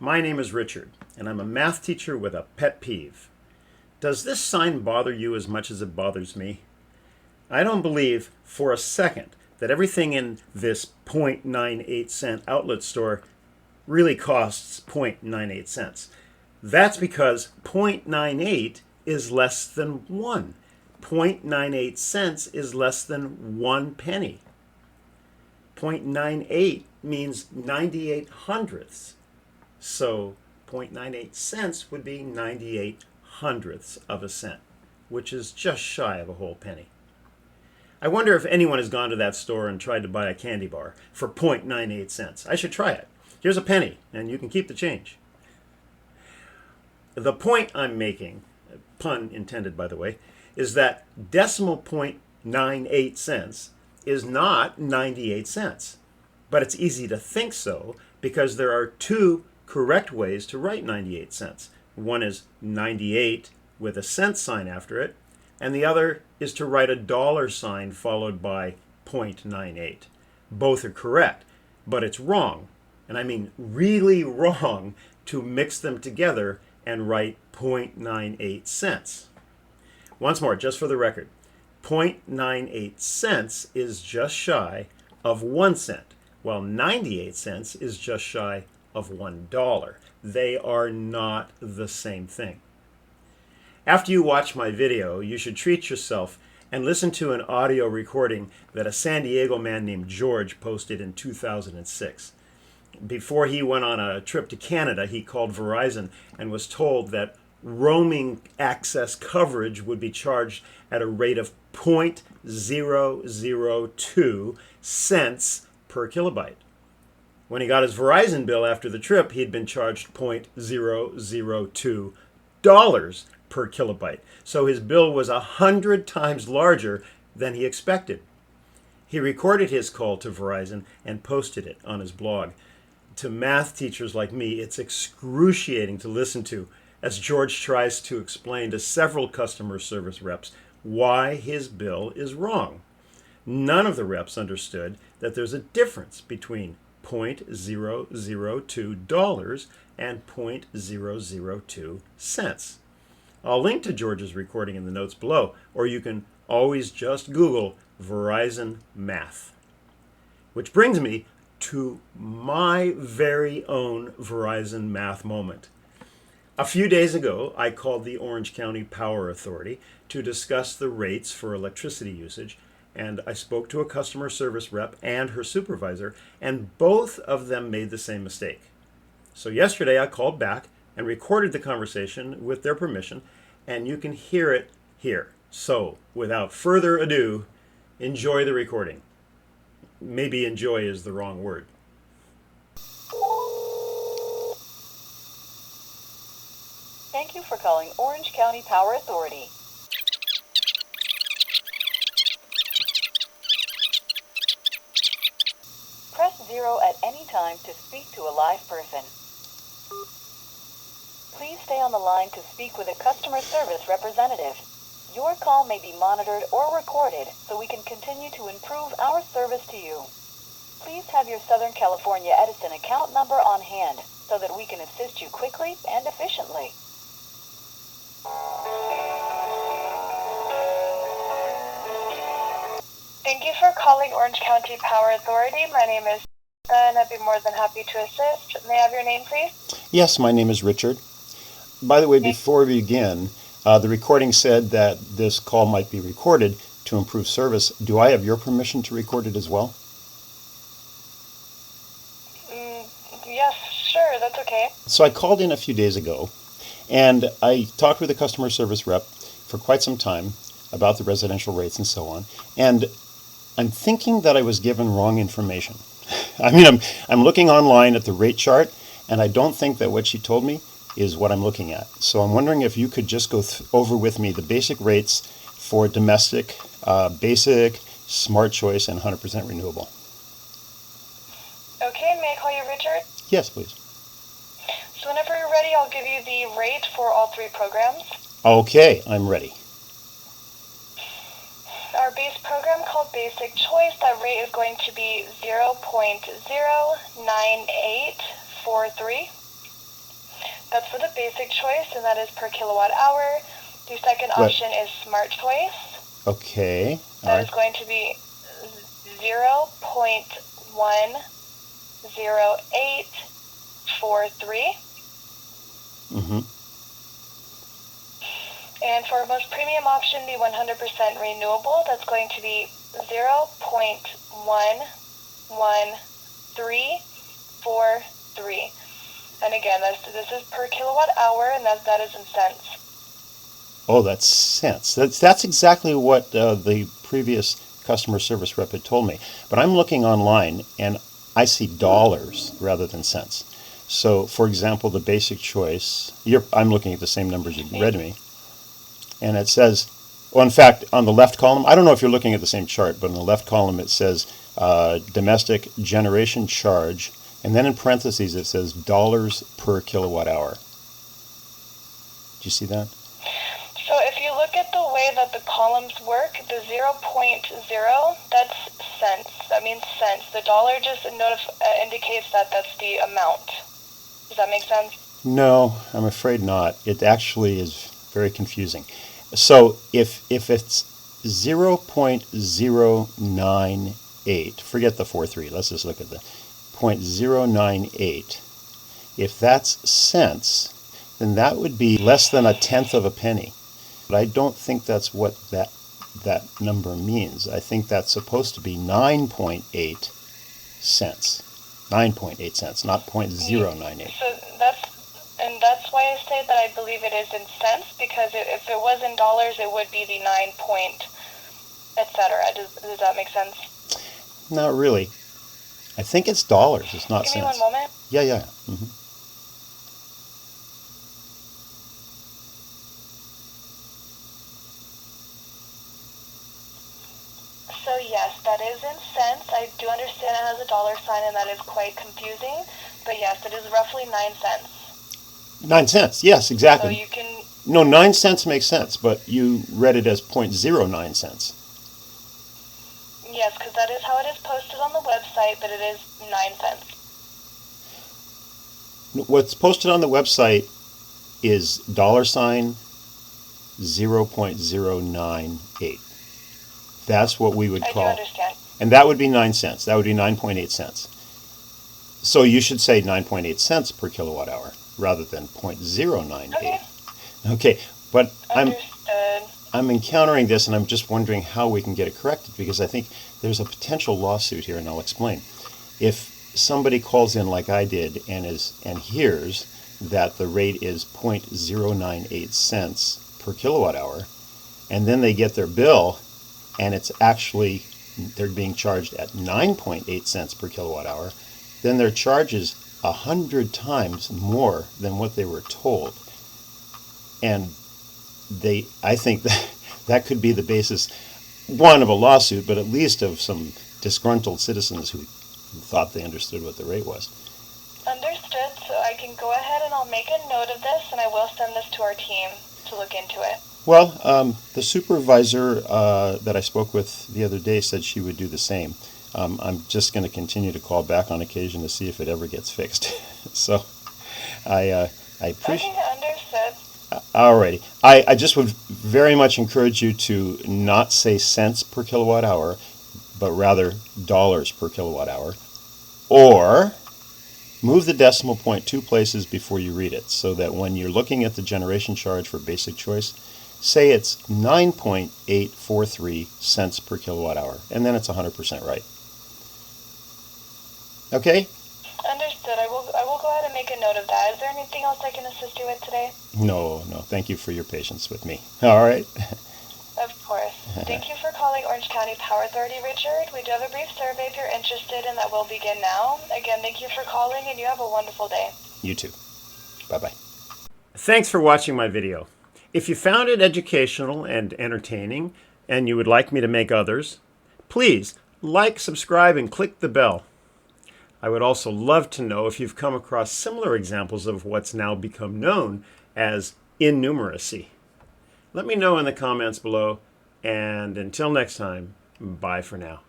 My name is Richard, and I'm a math teacher with a pet peeve. Does this sign bother you as much as it bothers me? I don't believe for a second that everything in this 0.98 cent outlet store really costs 0.98 cents. That's because 0.98 is less than 1. 0.98 cents is less than 1 penny. 0.98 means 98 hundredths. So 0.98 cents would be 98 hundredths of a cent, which is just shy of a whole penny. I wonder if anyone has gone to that store and tried to buy a candy bar for 0.98 cents. I should try it. Here's a penny, and you can keep the change. The point I'm making, pun intended by the way, is that decimal point 98 cents is not 98 cents. But it's easy to think so because there are two correct ways to write 98 cents. One is 98 with a cent sign after it, and the other is to write a dollar sign followed by 0.98. Both are correct, but it's wrong, and I mean really wrong, to mix them together and write 0.98 cents. Once more, just for the record, 0.98 cents is just shy of 1 cent, while 98 cents is just shy of $1. They are not the same thing. After you watch my video, you should treat yourself and listen to an audio recording that a San Diego man named George posted in 2006. Before he went on a trip to Canada, he called Verizon and was told that roaming access coverage would be charged at a rate of 0.002 cents per kilobyte. When he got his Verizon bill after the trip, he'd been charged $0.002 per kilobyte. So his bill was 100 times larger than he expected. He recorded his call to Verizon and posted it on his blog. To math teachers like me, it's excruciating to listen to as George tries to explain to several customer service reps why his bill is wrong. None of the reps understood that there's a difference between $0.002 and 0.002 cents. I'll link to George's recording in the notes below, or you can always just Google Verizon Math. Which brings me to my very own Verizon Math moment. A few days ago, I called the Orange County Power Authority to discuss the rates for electricity usage, and I spoke to a customer service rep and her supervisor, and both of them made the same mistake. So yesterday I called back and recorded the conversation with their permission, and you can hear it here. So without further ado, enjoy the recording. Maybe enjoy is the wrong word. Thank you for calling Orange County Power Authority. Press 0 at any time to speak to a live person. Please stay on the line to speak with a customer service representative. Your call may be monitored or recorded so we can continue to improve our service to you. Please have your Southern California Edison account number on hand so that we can assist you quickly and efficiently. Thank you for calling Orange County Power Authority. My name is and I'd be more than happy to assist. May I have your name, please? Yes, my name is Richard. By the way, before we begin, the recording said that this call might be recorded to improve service. Do I have your permission to record it as well? Yes, sure, that's okay. So I called in a few days ago, and I talked with a customer service rep for quite some time about the residential rates and so on, and I'm thinking that I was given wrong information. I mean, I'm looking online at the rate chart, and I don't think that what she told me is what I'm looking at. So I'm wondering if you could just go over with me the basic rates for domestic, basic, smart choice, and 100% renewable. Okay, may I call you Richard? Yes, please. So whenever you're ready, I'll give you the rate for all three programs. Okay, I'm ready. Our base program called Basic Choice, that rate is going to be 0.09843. That's for the basic choice, and that is per kilowatt hour. The second option is smart choice. Okay. That is going to be 0.10843. Mm-hmm. And for our most premium option, the 100% renewable, that's going to be 0.11343. And again, this is per kilowatt hour, and that is in cents. Oh, that's cents. That's exactly what the previous customer service rep had told me. But I'm looking online, and I see dollars rather than cents. So, for example, the basic choice, I'm looking at the same numbers you read me, and it says, well, in fact, on the left column, I don't know if you're looking at the same chart, but in the left column it says domestic generation charge, and then in parentheses it says dollars per kilowatt hour. Do you see that? So if you look at the way that the columns work, the 0.0, that's cents. That means cents. The dollar just indicates that that's the amount. Does that make sense? No, I'm afraid not. It actually is very confusing. So if it's 0.098, forget the 43, let's just look at the 0.098. If that's cents, then that would be less than a tenth of a penny. But I don't think that's what that number means. I think that's supposed to be 9.8 cents. 9.8 cents, not 0.098. So that's why I say that I believe it is in cents, because if it was in dollars, it would be the 9 point, etc. Does that make sense? Not really. I think it's dollars. It's not Give cents. me one moment. Yeah. Mm-hmm. So yes, that is in cents. I do understand it has a dollar sign, and that is quite confusing. But yes, it is roughly 9 cents. 9 cents. Yes, exactly. So you can. No, 9 cents makes sense, but you read it as 0.09 cents. Yes, because that is how it is posted on the website, but it is 9 cents. What's posted on the website is $0.098. That's what we would call. I do understand. And that would be 9 cents. That would be 9.8 cents. So you should say 9.8 cents per kilowatt hour rather than 0.098. Okay, but I'm encountering this, and I'm just wondering how we can get it corrected, because I think there's a potential lawsuit here, and I'll explain. If somebody calls in like I did and hears that the rate is 0.098 cents per kilowatt hour, and then they get their bill and it's actually they're being charged at 9.8 cents per kilowatt hour, then their charge is 100 times more than what they were told. And I think that could be the basis, one, of a lawsuit, but at least of some disgruntled citizens who thought they understood what the rate was. Understood. So I can go ahead and I'll make a note of this, and I will send this to our team to look into it. Well, the supervisor that I spoke with the other day said she would do the same. I'm just going to continue to call back on occasion to see if it ever gets fixed. So I appreciate. Okay, understood. Alrighty. I just would very much encourage you to not say cents per kilowatt hour, but rather dollars per kilowatt hour, or move the decimal point 2 places before you read it, so that when you're looking at the generation charge for basic choice, say it's 9.843 cents per kilowatt hour, and then it's 100% right. Okay? Understood. I will go ahead and make a note of that. Is there anything else I can assist you with today? No. Thank you for your patience with me. All right? Of course. Thank you for calling Orange County Power Authority, Richard. We do have a brief survey if you're interested, and that will begin now. Again, thank you for calling, and you have a wonderful day. You too. Bye-bye. Thanks for watching my video. If you found it educational and entertaining, and you would like me to make others, please like, subscribe, and click the bell. I would also love to know if you've come across similar examples of what's now become known as innumeracy. Let me know in the comments below, and until next time, bye for now.